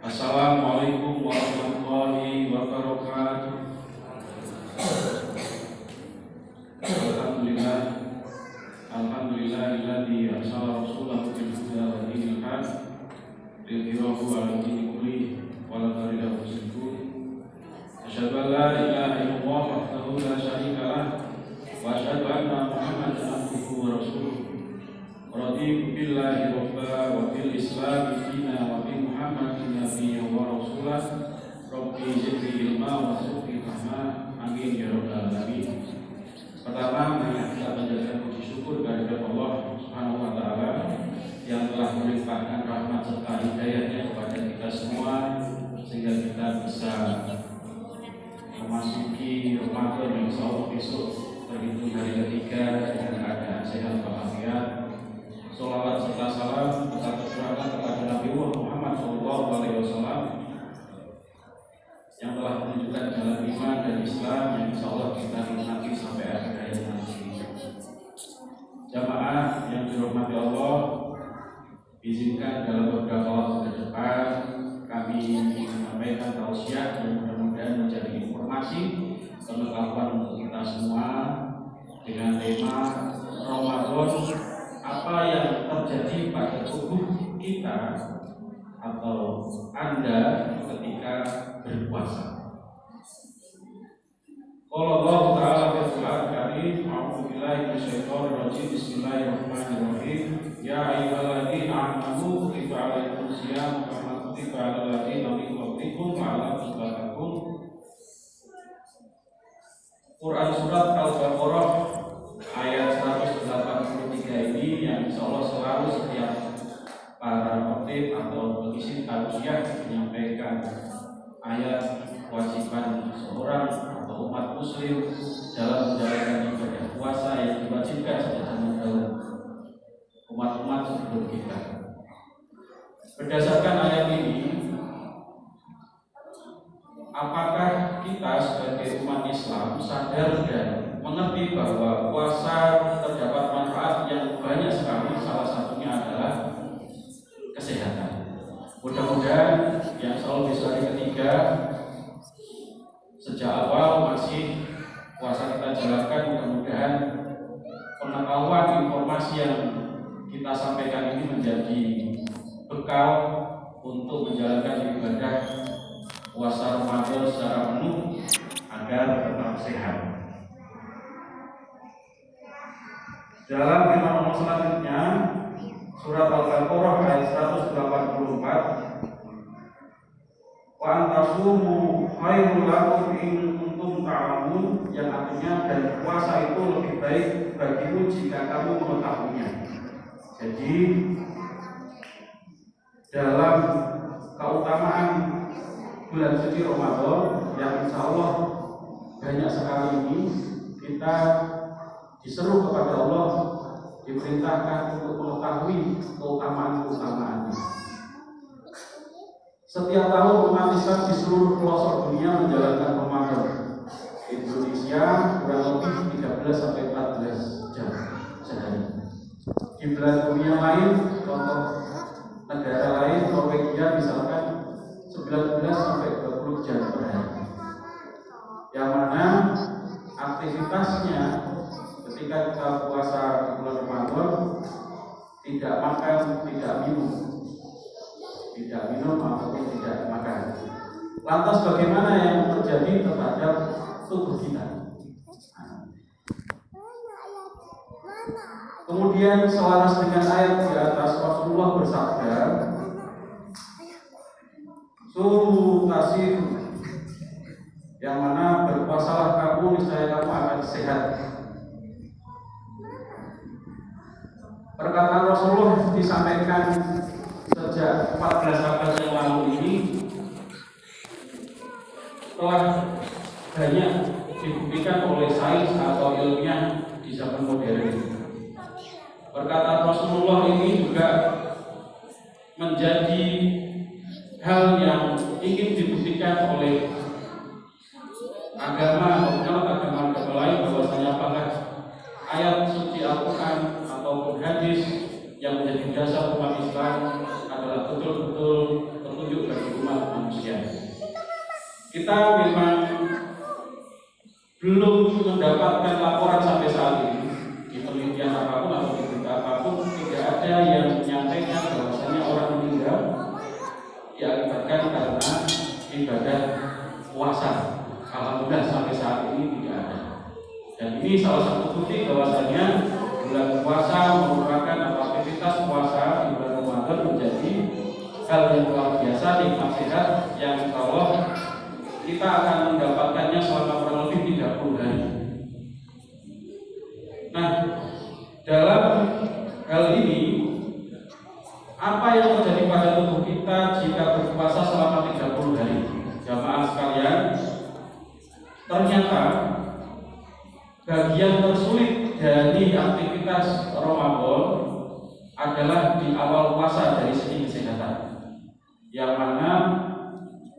Assalamualaikum warahmatullahi wabarakatuh. Alhamdulillahilladzi arsala rasulahu bil huda wa dinil haq liyudhhirahu 'ala dini kullihi walau kariha al-musyrikun. Asyhadu an la ilaha illallah wahdahu la syarika lah wa asyhadu anna Muhammadan abduhu wa rasuluh. Raditu billahi rabba wa bil islam dina wa bi Muhammadin nabiyyan wa rasulah. Rabbi zidni ilma wa warzuqni fahma. Amin ya rabbal alamin. Pertama, marilah kita panjatkan puji syukur kehadirat Allah Subhanahu wa taala yang telah melimpahkan rahmat serta hidayahnya kepada kita semua sehingga kita bisa memasuki Ramadan yang insyaallah besok terhitung hari ketiga dengan keadaan sehat walafiat. Sholawat serta salam kita tercurahkan kepada Nabi Muhammad SAW yang telah menunjukkan jalan iman dan Islam yang insyaallah kita nikmati sampai akhir hayat nanti. Jamaah yang dirahmati Allah, izinkan dalam beberapa waktu ke depan kami menyampaikan tausiah yang mudah-mudahan menjadi informasi pengetahuan untuk kita semua dengan tema Ramadan, apa yang terjadi pada tubuh kita atau Anda ketika berpuasa. Qala Allah Ta'ala fi Al-Qur'an Karim, a'udzu billahi minasyaitonir rajim. Bismillahirrahmanirrahim. Ya ayyuhalladzina amanu kutiba 'alaikumus shiyam kama kutiba 'alal ladzina min qablikum la'allakum tattaqun. Quran surat Al-Baqarah ayat 183 ini yang insyaallah selalu setiap para khotib atau pengisi tausiah menyampaikan ayat kewajiban seorang atau umat muslim dalam menjalankan ibadah puasa yang diwajibkan sejak zaman dahulu umat-umat sebelum kita. Berdasarkan ayat ini, apakah kita sebagai umat Islam sadar dan mengerti bahwa puasa terdapat manfaat yang banyak sekali, salah satunya adalah kesehatan. Mudah-mudahan yang selalu bisa hari ketiga sejak awal masih puasa kita jalankan, mudah-mudahan pengetahuan informasi yang kita sampaikan ini menjadi bekal untuk menjalankan ibadah puasa Ramadan secara penuh agar tetap sehat. Dalam firman selanjutnya, surat Al-Baqarah ayat 184, wa antasumu khairul lakum in kuntum ta'lamun, yang artinya dan puasa itu lebih baik bagimu jika kamu mengetahuinya. Jadi dalam keutamaan bulan suci Ramadan yang insyaallah banyak sekali ini, kita diseru kepada Allah, diperintahkan untuk mengetahui keutamaan-keutamaannya. Setiap tahun umat Islam di seluruh pelosok dunia menjalankan Ramadan. Indonesia kurang lebih 13-14 jam sehari. Di belahan dunia lain, contoh negara lain, Norwegia misalkan 19-20 jam per hari. Yang mana aktivitasnya ketika kita puasa di bulan Ramadan tidak makan, tidak minum ataupun tidak makan. Lantas bagaimana yang terjadi terhadap tubuh kita? Kemudian selaras dengan ayat di atas, Rasulullah bersabda, suruh tasir, yang mana berpuasalah kamu, niscaya kamu akan sehat. Perkataan Rasulullah disampaikan sejak 14 abad yang lalu ini telah banyak dibuktikan oleh sains atau ilmiah di zaman modern. Perkataan Rasulullah ini juga menjadi hal yang ingin dibuktikan oleh agama lain, bahwasanya apakah ayat suci Al-Quran ataupun hadis yang menjadi dasar umat Islam adalah betul-betul petunjuk bagi umat kita memang belum mendapatkan laporan sampai saat ini di penelitian apapun atau di berita apapun, tidak ada yang menyampaikan bahwasanya orang meninggal diakibatkan karena ibadah puasa. Alhamdulillah sampai saat ini tidak ada. Dan ini salah satu bukti bahwasanya bulan puasa merupakan aktivitas puasa di bulan Ramadan menjadi hal yang luar biasa, nikmat sehat yang Allah kita akan mendapatkannya selama kurang lebih 30 hari. Nah, dalam hal ini apa yang terjadi pada tubuh kita jika berpuasa selama 30 hari? Jamaah sekalian, ternyata bagian tersulit dari aktivitas Ramadan adalah di awal puasa dari segi kesehatan, yang mana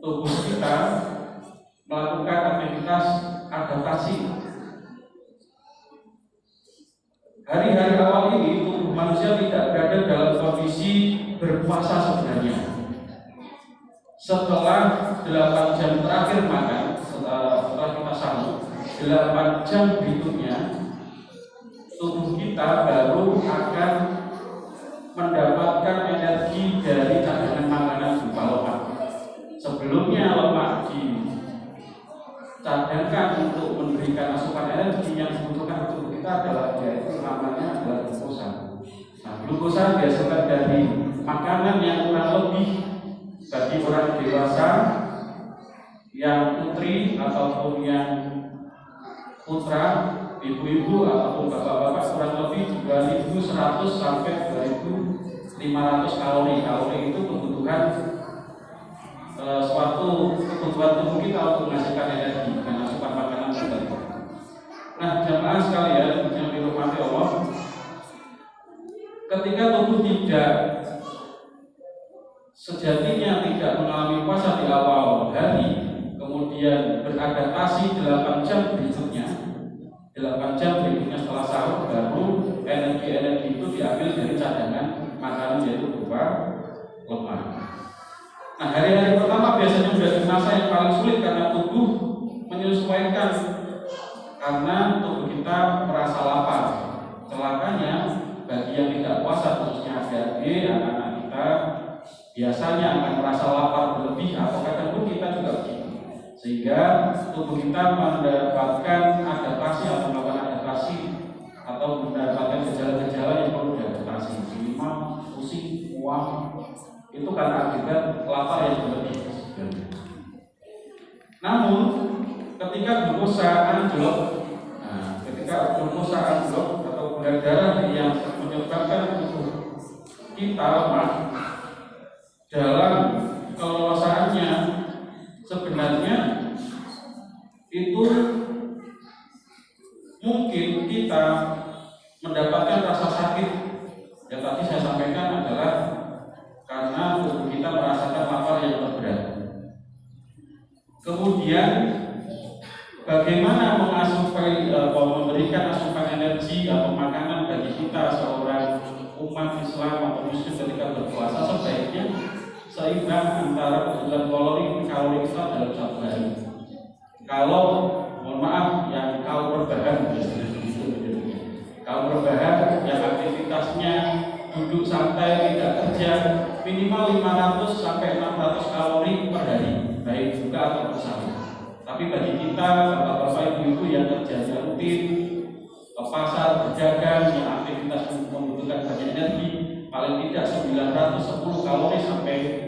tubuh kita melakukan aktivitas adaptasi. Hari-hari awal ini tubuh manusia tidak berada dalam kondisi berpuasa sebenarnya. Setelah 8 jam terakhir makan, setelah kita sahur, 8 jam berikutnya tubuh kita baru akan mendapatkan energi dari cadangan makanan berupa lemak. Sebelumnya lemak dicadangkan untuk memberikan asupan energi yang dibutuhkan tubuh kita adalah yaitu namanya adalah glukosa. Nah, glukosa dihasilkan dari makanan yang kurang lebih bagi orang dewasa yang putri ataupun yang putra, ibu-ibu ataupun bapak-bapak kurang lebih 2.100 sampai 2.500 kalori. Kalori itu kebutuhan suatu kebutuhan tubuh kita untuk menghasilkan energi dan asupan makanan kita. Nah, jamaah sekalian yang dirahmati Allah, ketika tubuh tidak sejatinya tidak mengalami puasa di awal hari, kemudian beradaptasi 8 jam berikutnya, 8 jam berikutnya setelah sahur, baru energi-energi itu diambil dari cadangan makanan yaitu berupa lemak. Nah, hari-hari pertama biasanya menjadi masa yang paling sulit karena tubuh menyesuaikan, karena tubuh kita merasa lapar. Celakanya bagi yang tidak puasa, khususnya adik-adik, anak-anak kita biasanya akan merasa lapar berlebih atau kadang pun kita juga begitu, sehingga tubuh kita mendapatkan adaptasi atau melakukan adaptasi atau mendapatkan gejala-gejala yang perlu diadaptasi, minimal pusing, mual, itu karena akibat lapar yang berlebih. Namun ketika glukosa anjlok, atau gula darah yang menyebabkan tubuh kita lemah, dalam kelolosaannya sebenarnya itu mungkin kita mendapatkan rasa sakit. Yang tadi saya sampaikan adalah karena tubuh kita merasakan lapar yang terberat. Kemudian bagaimana memberikan asupan energi atau makanan bagi kita seorang umat Islam atau Muslim ketika berpuasa, sebaiknya seimbang antara kebutuhan kalori kita dalam satu hari. Kalau mohon maaf yang kaum berbahan, kaum berbahan yang aktivitasnya duduk santai tidak kerja, minimal 500 sampai 600 kalori per hari, baik buka atau bersahur. Tapi bagi kita bapak-bapak ibu-ibu yang kerjanya rutin ke pasar, berdagang, yang aktivitas membutuhkan banyak energi, paling tidak 910 kalori sampai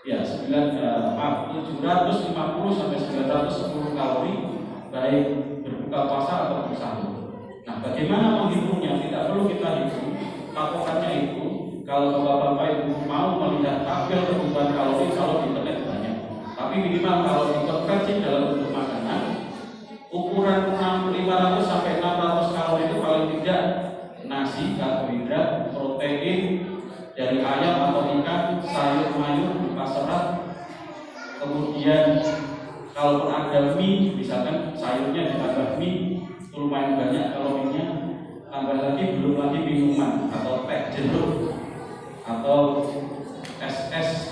750 sampai 910 kalori baik berbuka puasa atau bersahur. Nah, bagaimana menghitungnya? Tidak perlu kita hitung, patokannya itu kalau bapak-bapak ibu mau melihat tabel kebutuhan kalori, kalau di internet banyak, tapi minimal kalau dikonversi dalam bentuk makanan, ukuran 500 sampai 600 kalori itu paling tidak nasi, karbohidrat, protein dari ayam atau ikan, sayur mayur berupa serat, kemudian kalau ada mie, misalkan sayurnya ditambah mie, itu lumayan banyak kalorinya, tambah lagi belum lagi minuman atau teh jeruk atau es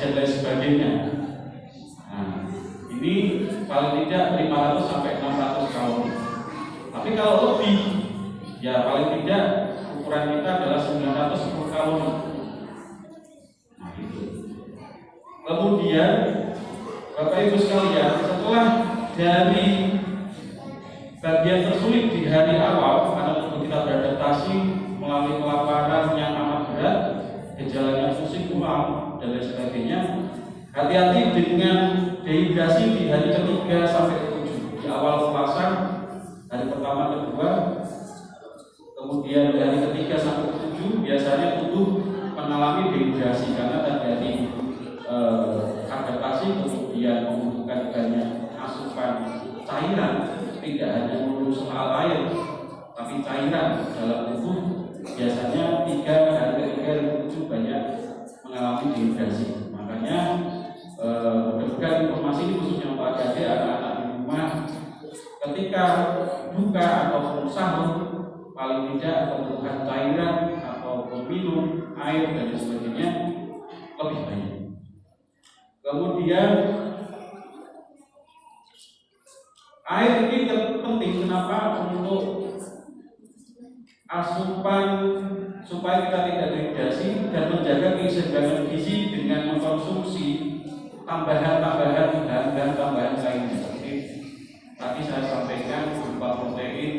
dan lain sebagainya. Nah, ini paling tidak 500 sampai 600 kalori. Tapi kalau lebih, ya paling tidak ukuran kita adalah 910 kalori. Nah itu. Kemudian Bapak Ibu sekalian, setelah dari bagian tersulit di hari awal, karena tubuh kita beradaptasi melalui kelaparan yang amat berat, gejalanya pusing, mual, dan lain sebagainya. Hati-hati dengan dehidrasi di hari ketiga sampai ke-7. Di awal puasa, hari pertama, kedua, kemudian dari ketiga sampai ke-7 biasanya tubuh mengalami dehidrasi karena terjadi adaptasi, kemudian membutuhkan banyak asupan cairan, tidak hanya melulu soal air, tapi cairan dalam tubuh. Biasanya 3 hari ketiga dan ke-7 banyak mengalami dehidrasi. Makanya mudah-mudahan informasi ini khususnya untuk adik-adik, anak-anak di rumah, ketika buka atau sahur, paling tidak kebutuhan cairan atau minum, air dan sebagainya lebih banyak. Kemudian air ini penting kenapa? Untuk asupan supaya kita tidak dehidrasi dan menjaga keseimbangan gizi dengan mengkonsumsi tambahan-tambahan dan tambahan lainnya. Seperti tadi saya sampaikan berupa protein,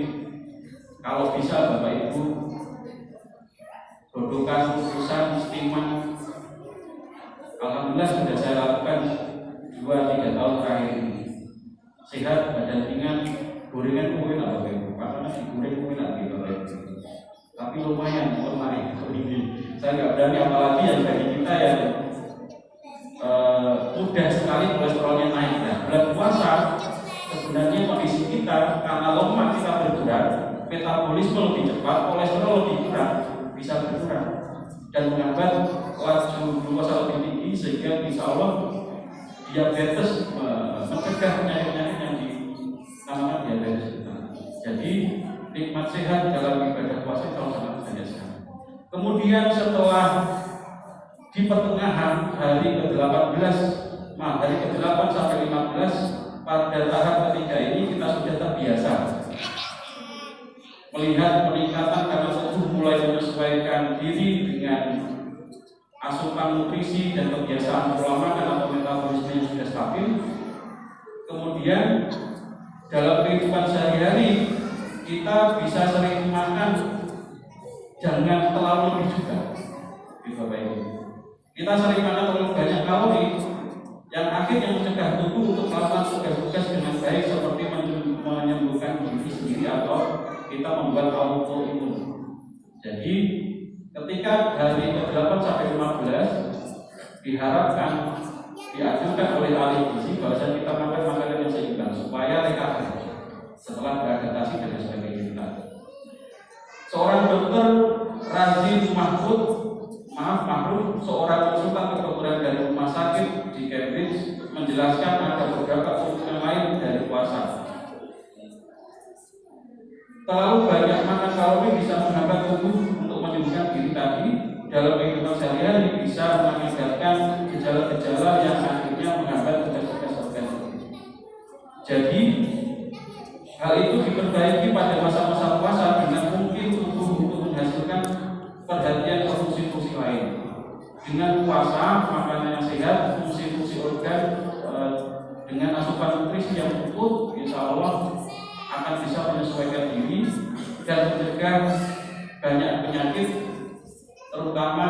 kalau bisa Bapak Ibu godokan, kukusan, steamer. Alhamdulillah sudah saya lakukan 2-3 tahun terakhir ini. Sehat, badan ringan, gorengan mungkin apa Bapak Ibu? Karena nasi goreng mungkin apa Bapak Ibu? Tapi lumayan, lumayan. Saya nggak berani, apalagi yang bagi kita yang mudah sekali kolesterolnya naik. Nah, bulan puasa sebenarnya kondisi kita karena lemak kita berkurang, metabolisme lebih cepat, kolesterol lebih kurang, bisa berkurang dan menghambat laju glukosa lebih tinggi, sehingga insya Allah diabetes, mencegah penyakit-penyakit yang dinamakan diabetes kita. Jadi nikmat sehat dalam ibadah puasa kalau sangat banyak sekali. Kemudian setelah di pertengahan hari ke-18, hari ke-8 sampai 15, pada tahap ketiga ini kita sudah terbiasa melihat peningkatan karena tubuh mulai menyesuaikan diri dengan asupan nutrisi dan kebiasaan pola makan atau metabolisme yang sudah stabil. Kemudian dalam kehidupan sehari-hari kita bisa sering makan, jangan terlalu lebih juga, Bapak Ibu. Kita sering makan terlalu banyak kalori, yang akhirnya mencegah tubuh untuk melakukan tugas-tugas dengan baik, seperti menyembuhkan diri sendiri atau kita membuat autoimun. Jadi ketika hari ke-8 sampai 15 diharapkan diajukan oleh ahli gizi bahwa kita makan makanan yang seimbang supaya recovery setelah beradaptasi dan sebagainya. Seorang dokter Razi Mahfud, seorang konsultan kedokteran dari rumah sakit di Cambridge, menjelaskan ada beberapa keuntungan lain dari puasa. Terlalu banyak makan kalori bisa menghambat tubuh untuk menyembuhkan diri tadi. Dalam kehidupan sehari-hari bisa mengakibatkan gejala-gejala yang akhirnya menghambat tugas-tugas organisme. Jadi hal itu diperbaiki pada masa-masa puasa dengan mungkin tubuh untuk menghasilkan perhatian ke fungsi-fungsi lain. Dengan puasa, makanan yang sehat, fungsi-fungsi organ dengan asupan nutrisi yang cukup, insya Allah akan bisa menyesuaikan diri dan mencegah banyak penyakit, terutama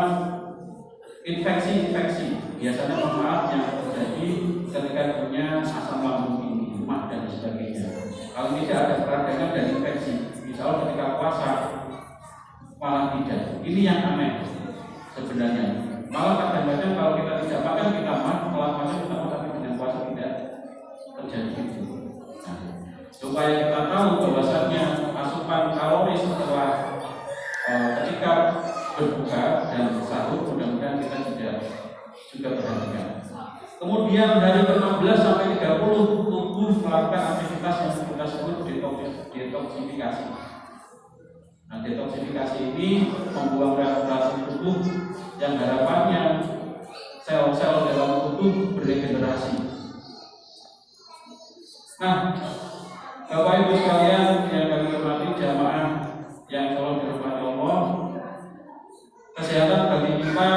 infeksi-infeksi. Biasanya manfaat yang terjadi ketika punya asam lambung tinggi, lemak dan sebagainya. Kalau tidak ada peradangan dan infeksi, insya Allah ketika puasa malah tidak. Ini yang aneh sebenarnya. Malah kadang-kadang kalau kita tidak makan, kita makan tapi dengan puasa tidak terjadi itu. Nah, supaya kita tahu bahwasannya asupan kalori setelah ketika berbuka dan sahur, mudah-mudahan kita juga perhatikan. Kemudian dari ke-16 sampai 30 tubuh melakukan aktivitas yang kita sebut detoksifikasi. Nah, detoksifikasi ini membuang radiasi tubuh yang harapannya sel-sel dalam tubuh beregenerasi. Nah, Bapak Ibu sekalian yang kami hormati jamaah yang tolong dirahmati Allah, kesehatan bagi kita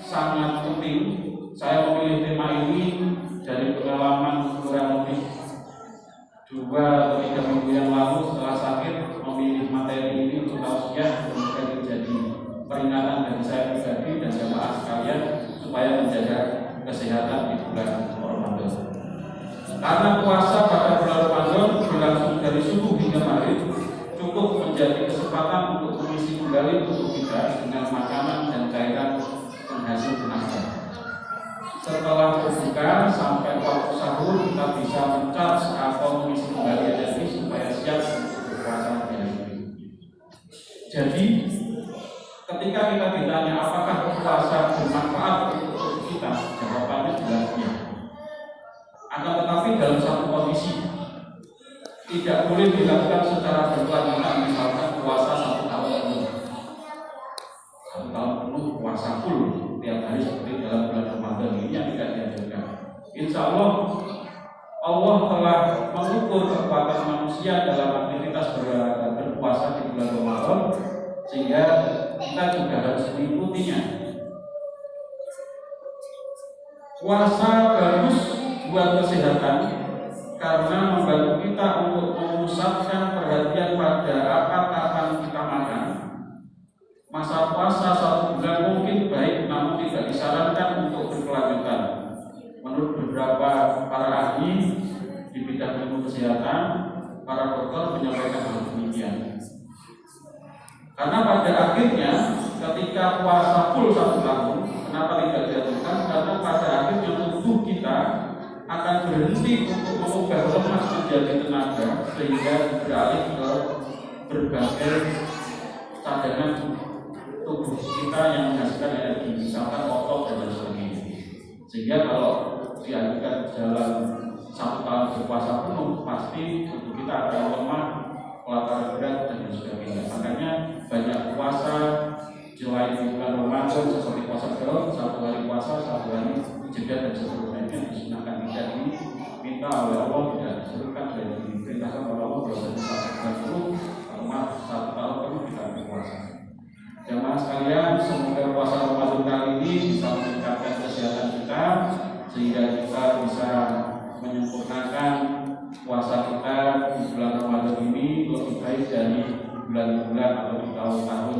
sangat penting. Saya memilih tema ini dari pengalaman kurang lebih 2 atau 3 minggu yang lalu setelah sakit, memilih materi ini untuk tausiah dan menjadi peringatan bagi saya pribadi dan jamaah sekalian supaya menjaga kesehatan di bulan Ramadan. Karena puasa pada bulan Ramadan berlangsung dari subuh hingga maghrib, cukup menjadi kesempatan untuk mengisi kembali tubuh kita dengan makanan dan cairan penghasil tenaga. Setelah berbuka sampai waktu sahur, kita bisa mencharge atau mengisi kembali energi supaya siap untuk berpuasa hari ini. Jadi, ketika kita ditanya apakah puasa bermanfaat untuk tubuh kita, jawabannya jelas iya. Akan tetapi dalam satu kondisi, tidak boleh dilakukan secara berkelanjutan, misalkan puasa 1 tahun penuh. 1 tahun penuh puasa full tiap hari seperti dalam bulan Ramadan ini yang tidak dianjurkan. Insya Allah telah mengukur kekuatan manusia dalam aktivitas berpuasa di bulan Ramadan, sehingga kita juga harus mengikutinya. Puasa bagus buat kesehatan karena membantu kita untuk memusatkan perhatian pada apa kapan kita makan. Masa puasa 1 bulan mungkin baik, namun tidak disarankan untuk berkelanjutan. Menurut beberapa para ahli di bidang ilmu kesehatan, para dokter menyampaikan hal demikian. Karena pada akhirnya ketika puasa full 1 tahun, kenapa tidak dilakukan? Karena pada akhirnya tubuh kita akan berhenti untuk mengubah lemak menjadi tenaga, sehingga beralih ke berbagai cadangan tubuh kita yang menghasilkan energi, misalkan otot dan sebagainya. Sehingga kalau dianjurkan jalan 1 tahun berpuasa penuh, pasti tubuh kita akan lemah, kelelahan berat dan sebagainya. Makanya banyak puasa selain di bulan Ramadan seperti puasa Daud, 1 hari puasa, 1 hari jeda dan seterusnya disunahkan. Tidak diminta oleh Allah, tidak disuruhkan, dan diperintahkan oleh Allah bahwa 1 bulan penuh, 1 tahun penuh kita berpuasa. Jamaah sekalian, semoga puasa Ramadan kali ini bisa meningkatkan kesehatan kita, sehingga kita bisa menyempurnakan puasa kita di bulan Ramadan ini lebih baik dari bulan-bulan atau di tahun-tahun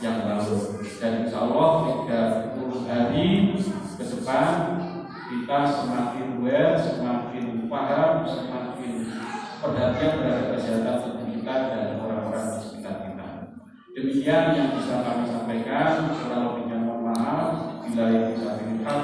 yang lalu. Dan insya Allah 30 hari ke depan kita semakin aware, semakin paham, semakin perhatian terhadap kesehatan tubuh kita dan orang-orang di sekitar kita. Demikian yang bisa kami sampaikan. Kurang lebihnya mohon maaf. Bila yang bisa dilihat,